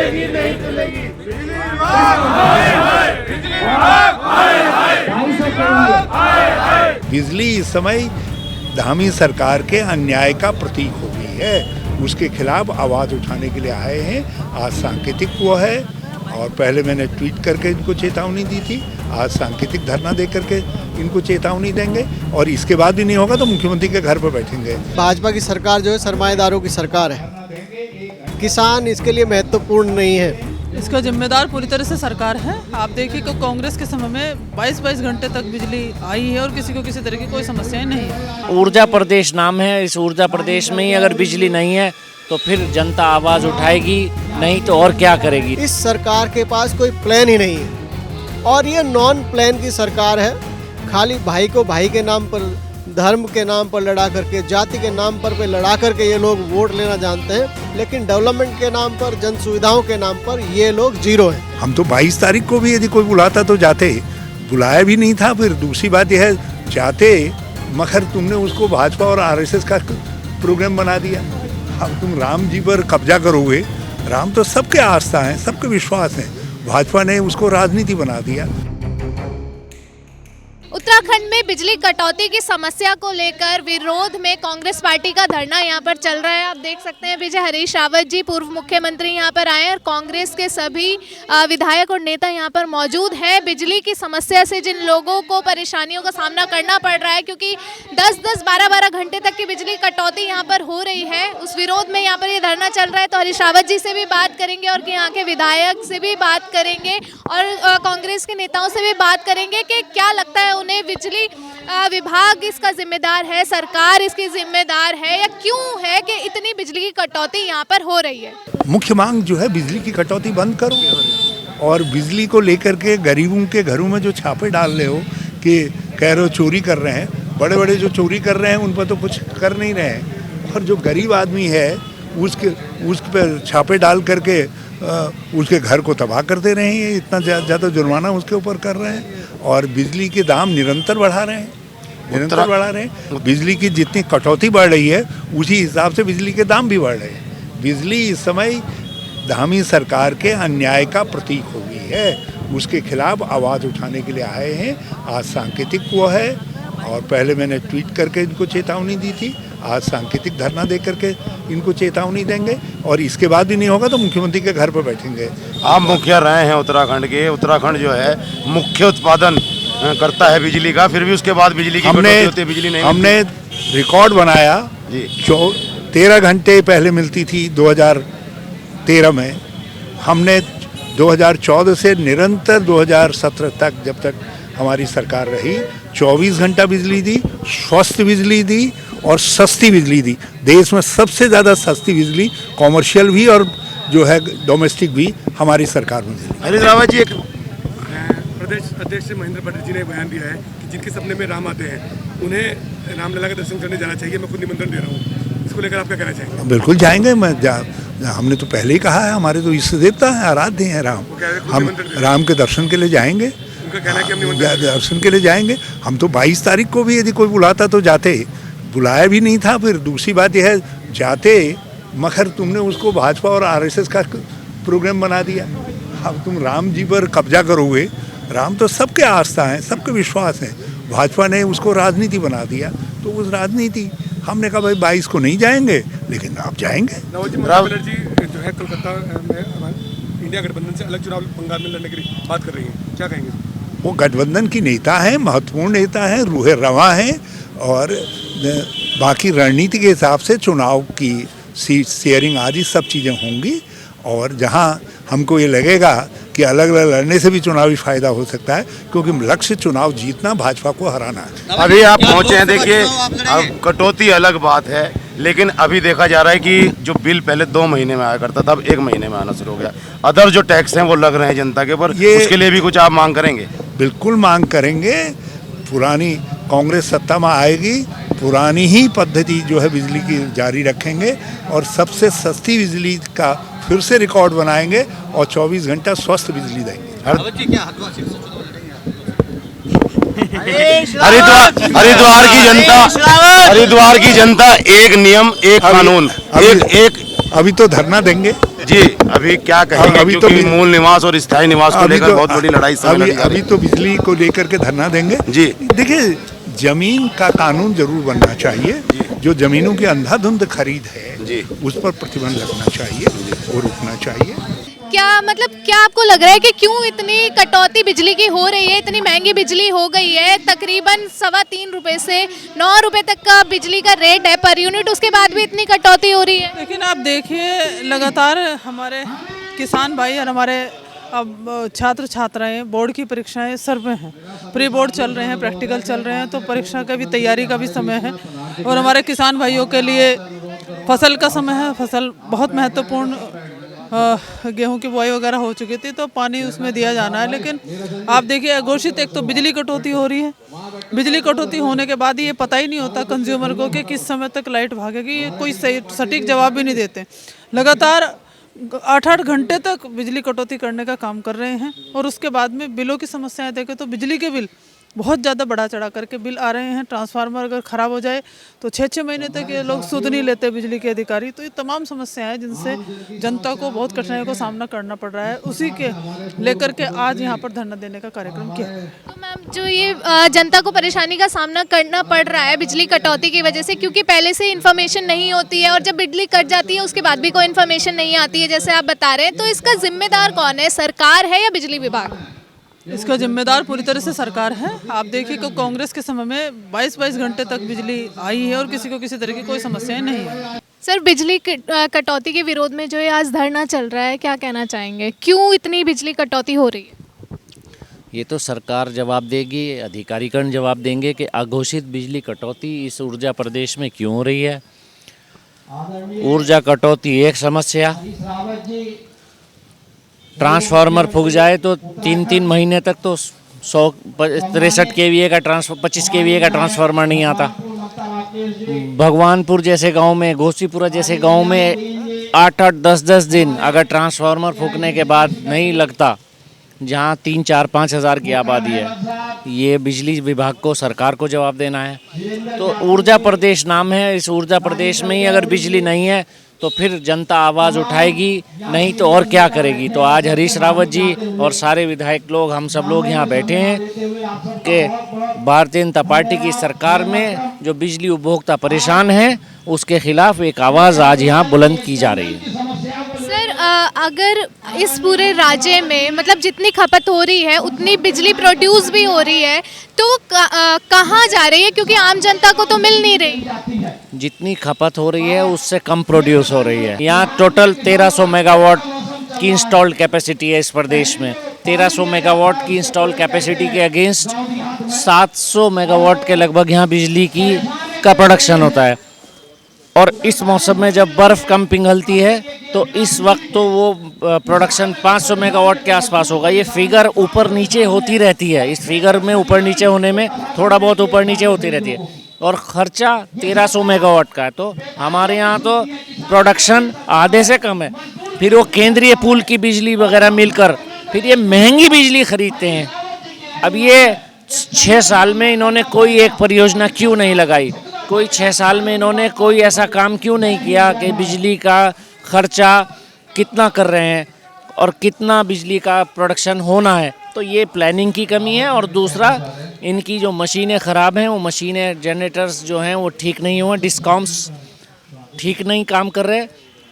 चलेगी नहीं चलेगी। बिजली विभाग हाय हाय, बिजली विभाग हाय हाय। बिजली इस समय धामी सरकार के अन्याय का प्रतीक हो गई है, उसके खिलाफ आवाज़ उठाने के लिए आए हैं। आज सांकेतिक वो है और पहले मैंने ट्वीट करके इनको चेतावनी दी थी, आज सांकेतिक धरना दे करके इनको चेतावनी देंगे और इसके बाद भी नहीं होगा तो मुख्यमंत्री के घर पर बैठेंगे। भाजपा की सरकार जो है सरमाएदारों की सरकार है, किसान इसके लिए महत्वपूर्ण नहीं है। इसका जिम्मेदार पूरी तरह से सरकार है। आप देखिए कि कांग्रेस के समय में 22-22 घंटे तक बिजली आई है और किसी को किसी तरह की कोई समस्या नहीं है। ऊर्जा प्रदेश नाम है, इस ऊर्जा प्रदेश में ही अगर बिजली नहीं है तो फिर जनता आवाज़ उठाएगी, नहीं तो और क्या करेगी। इस सरकार के पास कोई प्लान ही नहीं है और ये नॉन प्लान की सरकार है। खाली भाई को भाई के नाम पर, धर्म के नाम पर लड़ा करके, जाति के नाम पर लड़ा करके ये लोग वोट लेना जानते हैं, लेकिन डेवलपमेंट के नाम पर, जन सुविधाओं के नाम पर ये लोग जीरो हैं। हम तो 22 तारीख को भी यदि कोई बुलाता तो जाते, बुलाया भी नहीं था। फिर दूसरी बात यह है जाते, मगर तुमने उसको भाजपा और आरएसएस का प्रोग्राम बना दिया। अब तुम राम जी पर कब्जा करोगे। राम तो सबके आस्था है, सबके विश्वास है, भाजपा ने उसको राजनीति बना दिया। उत्तराखंड में बिजली कटौती की समस्या को लेकर विरोध में कांग्रेस पार्टी का धरना यहां पर चल रहा है। आप देख सकते हैं विजय हरीश रावत जी पूर्व मुख्यमंत्री यहां पर आए और कांग्रेस के सभी विधायक और नेता यहां पर मौजूद हैं। बिजली की समस्या से जिन लोगों को परेशानियों का सामना करना पड़ रहा है, क्योंकि 10-10, 12-12 घंटे तक की बिजली कटौती यहाँ पर हो रही है, उस विरोध में यहाँ पर ये धरना चल रहा है। तो हरीश रावत जी से भी बात करेंगे और यहाँ के विधायक से भी बात करेंगे और कांग्रेस के नेताओं से भी बात करेंगे कि क्या लगता है उन्हें, बिजली विभाग इसका जिम्मेदार है, सरकार इसकी जिम्मेदार है, या क्यों है कि इतनी बिजली की कटौती यहाँ पर हो रही है। मुख्य मांग जो है बिजली की कटौती बंद करो और बिजली को लेकर के गरीबों के घरों में जो छापे डाल रहे हो कि कह रहे हो चोरी कर रहे हैं, बड़े बड़े जो चोरी कर रहे हैं उन पर तो कुछ कर नहीं रहे हैं, और जो गरीब आदमी है उस पर छापे डाल करके उसके घर को तबाह करते रहे हैं। इतना ज़्यादा जुर्माना उसके ऊपर कर रहे हैं और बिजली के दाम निरंतर बढ़ा रहे हैं, बिजली की जितनी कटौती बढ़ रही है उसी हिसाब से बिजली के दाम भी बढ़ रहे हैं। बिजली इस समय धामी सरकार के अन्याय का प्रतीक हो गई है, उसके खिलाफ आवाज़ उठाने के लिए आए हैं। आज सांकेतिक वो है और पहले मैंने ट्वीट करके इनको चेतावनी दी थी, आज सांकेतिक धरना दे करके इनको चेतावनी देंगे और इसके बाद भी नहीं होगा तो मुख्यमंत्री के घर पर बैठेंगे। आप मुखिया रहे हैं उत्तराखंड के, उत्तराखंड जो है मुख्य उत्पादन करता है बिजली का, फिर भी उसके बाद बिजली की कटौती होती है, बिजली नहीं हमने रिकॉर्ड बनाया जी। 13 घंटे पहले मिलती थी 2013 में, हमने 2014 से निरंतर 2017 तक, जब तक हमारी सरकार रही, 24 घंटा बिजली दी, स्वस्थ बिजली दी और सस्ती बिजली दी। देश में सबसे ज़्यादा सस्ती बिजली कॉमर्शियल भी और जो है डोमेस्टिक भी हमारी सरकार में दी। हरीश रावत जी, एक प्रदेश अध्यक्ष महेंद्र पटेल जी ने बयान दिया है कि जिनके सपने में राम आते हैं उन्हें रामलला का दर्शन करने जाना चाहिए, मैं खुद निमंत्रण दे रहा हूँ, इसको लेकर आप क्या कहना चाहेंगे? बिल्कुल जाएंगे, हमने तो पहले ही कहा है, हमारे तो इष्ट देवता हैं, आराध्य हैं राम, हम राम के दर्शन के लिए जाएंगे, दर्शन के लिए जाएंगे। हम तो 22 तारीख को भी यदि कोई बुलाता तो जाते, बुलाया भी नहीं था। फिर दूसरी बात यह है जाते, मगर तुमने उसको भाजपा और आरएसएस का प्रोग्राम बना दिया। अब तुम राम जी पर कब्जा करोगे। राम तो सबके आस्था है, सबके विश्वास है, भाजपा ने उसको राजनीति बना दिया। तो उस राजनीति हमने कहा भाई 22 को नहीं जाएंगे, लेकिन आप जाएंगे। रावत जी जो है कोलकाता में इंडिया गठबंधन से अलग चुनाव बंगाल में लड़ने की बात कर रही है, क्या कहेंगे? वो गठबंधन की नेता है, महत्वपूर्ण नेता है, रूहे रवा है और बाकी रणनीति के हिसाब से चुनाव की सीट शेयरिंग आदि सब चीज़ें होंगी। और जहां हमको ये लगेगा कि अलग अलग लड़ने से भी चुनावी फायदा हो सकता है, क्योंकि लक्ष्य चुनाव जीतना, भाजपा को हराना है। अभी आप पहुंचे हैं, देखिए अब कटौती अलग बात है, लेकिन अभी देखा जा रहा है कि जो बिल पहले 2 महीने में आया करता था, अब 1 महीने में आना शुरू हो गया। अदर जो टैक्स हैं वो लग रहे हैं जनता के ऊपर, उसके लिए भी कुछ आप मांग करेंगे? बिल्कुल मांग करेंगे। पुरानी कांग्रेस सत्ता में आएगी, पुरानी ही पद्धति जो है बिजली की जारी रखेंगे और सबसे सस्ती बिजली का फिर से रिकॉर्ड बनाएंगे और 24 घंटा स्वस्थ बिजली देंगे। हरिद्वार की जनता एक नियम एक कानून, एक अभी तो धरना देंगे, जी अभी क्या कहेंगे, अभी तो क्योंकि मूल निवास और स्थायी निवास को लेकर बहुत बड़ी लड़ाई इस समय लड़ी जा रही अभी है। तो बिजली को लेकर के धरना देंगे जी। देखिए, जमीन का कानून जरूर बनना चाहिए। जो जमीनों की अंधाधुंध खरीद है जी। उस पर प्रतिबंध लगना चाहिए और रुकना चाहिए। क्या आपको लग रहा है कि क्यों इतनी कटौती बिजली की हो रही है? इतनी महंगी बिजली हो गई है, तकरीबन 3.25 रुपए से 9 रुपए तक का बिजली का रेट है पर यूनिट, उसके बाद भी इतनी कटौती हो रही है। लेकिन आप देखिए लगातार हमारे किसान भाई और हमारे अब छात्र छात्राएं बोर्ड की परीक्षाएं सर पे हैं, प्री बोर्ड चल रहे हैं, प्रैक्टिकल चल रहे हैं, तो परीक्षा का भी तैयारी का भी समय है और हमारे किसान भाइयों के लिए फसल का समय है। फसल बहुत महत्वपूर्ण, गेहूं की बुआई वगैरह हो चुकी थी तो पानी उसमें दिया जाना है। लेकिन आप देखिए अघोषित एक तो बिजली कटौती हो रही है, बिजली कटौती होने के बाद ये पता ही नहीं होता कंज्यूमर को कि किस समय तक लाइट भागेगी, ये कोई सही सटीक जवाब भी नहीं देते। लगातार 8-8 घंटे तक बिजली कटौती करने का काम कर रहे हैं और उसके बाद में बिलों की समस्याएं देखें तो बिजली के बिल बहुत ज़्यादा बढ़ा चढ़ा करके बिल आ रहे हैं। ट्रांसफार्मर अगर ख़राब हो जाए तो 6-6 महीने तक ये लोग सुध नहीं लेते बिजली के अधिकारी। तो ये तमाम समस्याएं हैं जिनसे जनता को बहुत कठिनाइयों का सामना करना पड़ रहा है, उसी के लेकर के आज यहाँ पर धरना देने का कार्यक्रम किया है। तो मैम, जो ये जनता को परेशानी का सामना करना पड़ रहा है बिजली कटौती की वजह से, क्योंकि पहले से इन्फॉर्मेशन नहीं होती है और जब बिजली कट जाती है उसके बाद भी कोई इन्फॉर्मेशन नहीं आती है जैसे आप बता रहे हैं, तो इसका जिम्मेदार कौन है, सरकार है या बिजली विभाग? इसका जिम्मेदार पूरी तरह से सरकार है। आप देखिए कि कांग्रेस के समय में 22-22 घंटे तक बिजली आई है और किसी को किसी तरह की कोई समस्याएं नहीं है। सर, बिजली कटौती के विरोध में जो ये आज धरना चल रहा है, क्या कहना चाहेंगे? क्यों इतनी बिजली कटौती हो रही है? ये तो सरकार जवाब देगी, अधिकारीगण जवाब देंगे कि अघोषित बिजली कटौती इस ऊर्जा प्रदेश में क्यों हो रही है। ऊर्जा कटौती एक समस्या, ट्रांसफार्मर फूक जाए तो 3-3 महीने तक तो 163 kVA का 25 kVA का ट्रांसफार्मर नहीं आता। भगवानपुर जैसे गांव में, घोसीपुरा जैसे गांव में 8-8, 10-10 दिन अगर ट्रांसफार्मर फूकने के बाद नहीं लगता, जहां 3-4-5 हज़ार की आबादी है, ये बिजली विभाग को, सरकार को जवाब देना है। तो ऊर्जा प्रदेश नाम है, इस ऊर्जा प्रदेश में ही अगर बिजली नहीं है तो फिर जनता आवाज़ उठाएगी, नहीं तो और क्या करेगी। तो आज हरीश रावत जी और सारे विधायक लोग, हम सब लोग यहाँ बैठे हैं कि भारतीय जनता पार्टी की सरकार में जो बिजली उपभोक्ता परेशान हैं उसके खिलाफ एक आवाज़ आज यहाँ बुलंद की जा रही है। सर, अगर इस पूरे राज्य में मतलब जितनी खपत हो रही है उतनी बिजली प्रोड्यूस भी हो रही है तो कहाँ जा रही है? क्योंकि आम जनता को तो मिल नहीं रही। जितनी खपत हो रही है उससे कम प्रोड्यूस हो रही है। यहाँ टोटल 1300 मेगावाट की इंस्टॉल्ड कैपेसिटी है इस प्रदेश में। 1300 मेगावाट की इंस्टॉल कैपेसिटी के अगेंस्ट 700 मेगावाट के लगभग यहाँ बिजली का प्रोडक्शन होता है। और इस मौसम में जब बर्फ़ कम पिघलती है तो इस वक्त तो वो प्रोडक्शन 500 मेगावाट के आसपास होगा। ये फिगर ऊपर नीचे होती रहती है, इस फिगर में ऊपर नीचे होने में थोड़ा बहुत ऊपर नीचे होती रहती है। और ख़र्चा 1300 मेगावाट का है, तो हमारे यहाँ तो प्रोडक्शन आधे से कम है। फिर वो केंद्रीय पूल की बिजली वगैरह मिलकर फिर ये महंगी बिजली खरीदते हैं। अब ये 6 साल में इन्होंने कोई एक परियोजना क्यों नहीं लगाई? कोई 6 साल में इन्होंने कोई ऐसा काम क्यों नहीं किया कि बिजली का खर्चा कितना कर रहे हैं और कितना बिजली का प्रोडक्शन होना है? तो ये प्लानिंग की कमी है। और दूसरा, इनकी जो मशीनें ख़राब हैं, वो मशीनें, जनरेटर्स जो हैं वो ठीक नहीं हुए, डिस्कॉम्स ठीक नहीं काम कर रहे,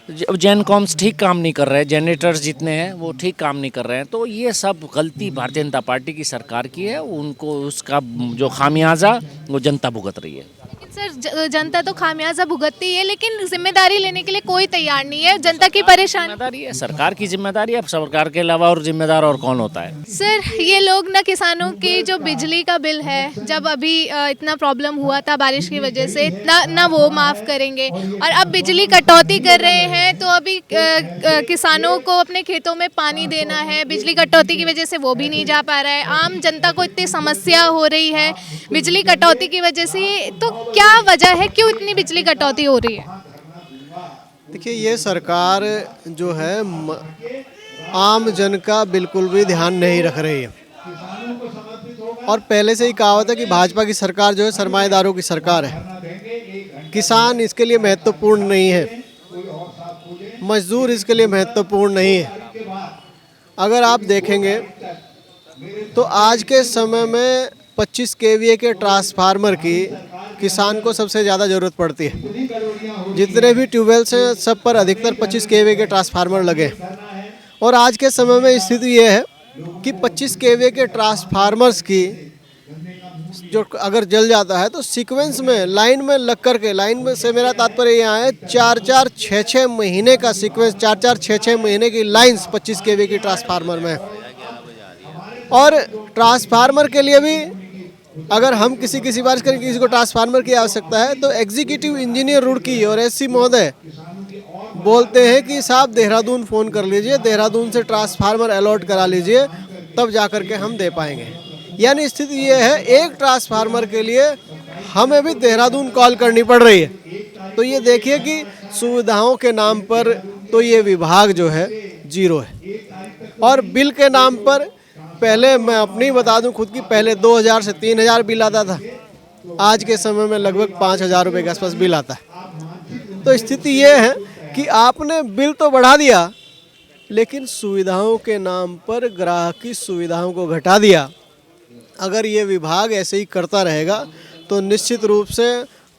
जेनकॉम्स ठीक काम नहीं कर रहे, जनरेटर्स जितने हैं वो ठीक काम नहीं कर रहे हैं। तो ये सब गलती भारतीय जनता पार्टी की सरकार की है, उनको उसका जो खामियाजा वो जनता भुगत रही है। सर, जनता तो खामियाजा भुगतती है लेकिन जिम्मेदारी लेने के लिए कोई तैयार नहीं है। जनता की परेशानी जिम्मेदारी है, सरकार की जिम्मेदारी है। अब सरकार के अलावा और जिम्मेदार और कौन होता है? सर, ये लोग ना किसानों की जो बिजली का बिल है, जब अभी इतना प्रॉब्लम हुआ था बारिश की वजह से, इतना ना वो माफ़ करेंगे और अब बिजली कटौती कर रहे हैं तो अभी किसानों को अपने खेतों में पानी देना है, बिजली कटौती की वजह से वो भी नहीं जा पा रहा है। आम जनता को इतनी समस्या हो रही है बिजली कटौती की वजह से, तो क्या वजह है, क्यों इतनी बिजली कटौती हो रही है? देखिए, ये सरकार जो है आम जन का बिल्कुल भी ध्यान नहीं रख रही है। और पहले से ही कहावत है कि भाजपा की सरकार जो है सरमाएदारों की सरकार है। किसान इसके लिए महत्वपूर्ण नहीं है। मजदूर इसके लिए महत्वपूर्ण नहीं है। अगर आप देखेंगे तो आज के समय में 25 kVA के ट्रांसफार्मर की किसान को सबसे ज़्यादा ज़रूरत पड़ती है। जितने भी ट्यूबवेल्स हैं सब पर अधिकतर 25 kVA के ट्रांसफार्मर लगे और आज के समय में स्थिति ये है कि 25 kVA के ट्रांसफार्मर्स की जो अगर जल जाता है तो सीक्वेंस में लाइन में लग कर के, लाइन में से मेरा तात्पर्य यहाँ है 4-4, 6-6 महीने का सीक्वेंस, 4-4, 6-6 महीने की लाइंस 25 kVA की ट्रांसफार्मर में। और ट्रांसफार्मर के लिए भी अगर हम किसी बार किसी को ट्रांसफार्मर की आवश्यकता है तो एग्जीक्यूटिव इंजीनियर रुड़की और एससी महोदय बोलते हैं कि साहब देहरादून फ़ोन कर लीजिए, देहरादून से ट्रांसफार्मर अलॉट करा लीजिए, तब जा कर के हम दे पाएंगे। यानी स्थिति ये है, एक ट्रांसफार्मर के लिए हमें भी देहरादून कॉल करनी पड़ रही है। तो ये देखिए कि सुविधाओं के नाम पर तो ये विभाग जो है जीरो है। और बिल के नाम पर पहले मैं अपनी बता दूं खुद की, पहले 2000 से 3000 बिल आता था, आज के समय में लगभग 5000 रुपये के आसपास बिल आता है। तो स्थिति ये है कि आपने बिल तो बढ़ा दिया लेकिन सुविधाओं के नाम पर ग्राहक की सुविधाओं को घटा दिया। अगर ये विभाग ऐसे ही करता रहेगा तो निश्चित रूप से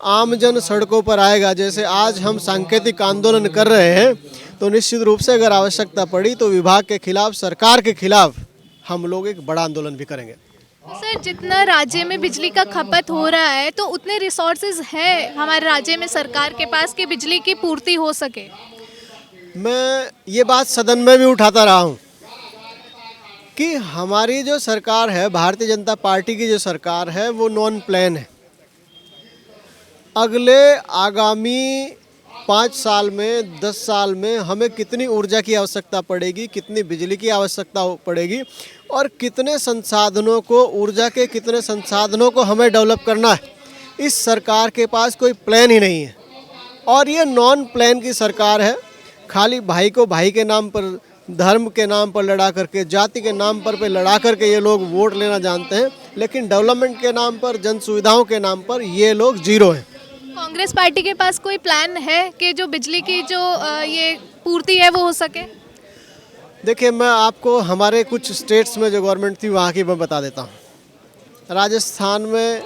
आमजन सड़कों पर आएगा। जैसे आज हम सांकेतिक आंदोलन कर रहे हैं तो निश्चित रूप से अगर आवश्यकता पड़ी तो विभाग के खिलाफ, सरकार के खिलाफ हम लोग एक बड़ा आंदोलन भी करेंगे। सर, जितना राज्य में बिजली का खपत हो रहा है तो उतने रिसोर्सेज है हमारे राज्य में सरकार के पास कि बिजली की पूर्ति हो सके? मैं ये बात सदन में भी उठाता रहा हूँ कि हमारी जो सरकार है, भारतीय जनता पार्टी की जो सरकार है, वो नॉन प्लान है। अगले आगामी 5 साल में, 10 साल में हमें कितनी ऊर्जा की आवश्यकता पड़ेगी, कितनी बिजली की आवश्यकता पड़ेगी और कितने संसाधनों को, ऊर्जा के कितने संसाधनों को हमें डेवलप करना है, इस सरकार के पास कोई प्लान ही नहीं है। और ये नॉन प्लान की सरकार है। खाली भाई को भाई के नाम पर, धर्म के नाम पर लड़ा करके, जाति के नाम पर लड़ा करके ये लोग वोट लेना जानते हैं, लेकिन डेवलपमेंट के नाम पर, जन सुविधाओं के नाम पर ये लोग जीरो हैं। कांग्रेस पार्टी के पास कोई प्लान है कि जो बिजली की जो ये पूर्ति है वो हो सके? देखिए, मैं आपको हमारे कुछ स्टेट्स में जो गवर्नमेंट थी वहाँ की मैं बता देता हूँ। राजस्थान में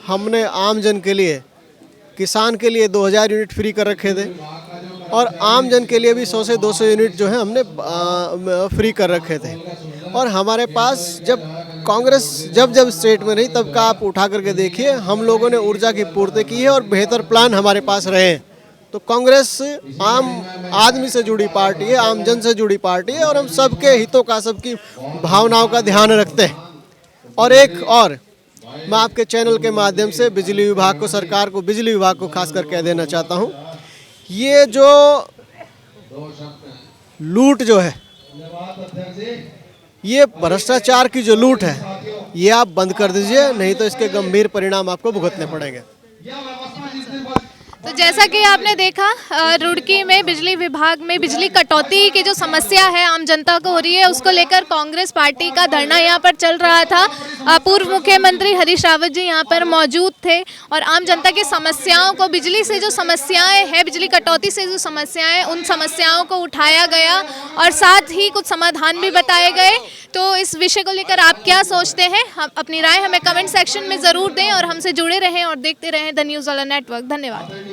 हमने आम जन के लिए, किसान के लिए 2000 यूनिट फ्री कर रखे थे और आम जन के लिए भी 100 से 200 यूनिट जो है हमने फ्री कर रखे थे। और हमारे पास जब कांग्रेस जब स्टेट में रही तब का आप उठा करके देखिए, हम लोगों ने ऊर्जा की पूर्ति की है और बेहतर प्लान हमारे पास रहे हैं। तो कांग्रेस आम आदमी से जुड़ी पार्टी है, आम जन से जुड़ी पार्टी है और हम सबके हितों का, सबकी भावनाओं का ध्यान रखते हैं। और एक और मैं आपके चैनल के माध्यम से बिजली विभाग को, सरकार को, बिजली विभाग को खास कर कह देना चाहता हूँ, ये जो लूट जो है, ये भ्रष्टाचार की जो लूट है, ये आप बंद कर दीजिए, नहीं तो इसके गंभीर परिणाम आपको भुगतने पड़ेंगे। तो जैसा कि आपने देखा, रुड़की में बिजली विभाग में बिजली कटौती की जो समस्या है आम जनता को हो रही है, उसको लेकर कांग्रेस पार्टी का धरना यहाँ पर चल रहा था। पूर्व मुख्यमंत्री हरीश रावत जी यहाँ पर मौजूद थे और आम जनता की समस्याओं को, बिजली से जो समस्याएं हैं, बिजली कटौती से जो समस्याएं, उन समस्याओं को उठाया गया और साथ ही कुछ समाधान भी बताए गए। तो इस विषय को लेकर आप क्या सोचते हैं? हम अपनी राय हमें कमेंट सेक्शन में ज़रूर दें और हमसे जुड़े रहें और देखते रहें द न्यूज़ वाला नेटवर्क। धन्यवाद।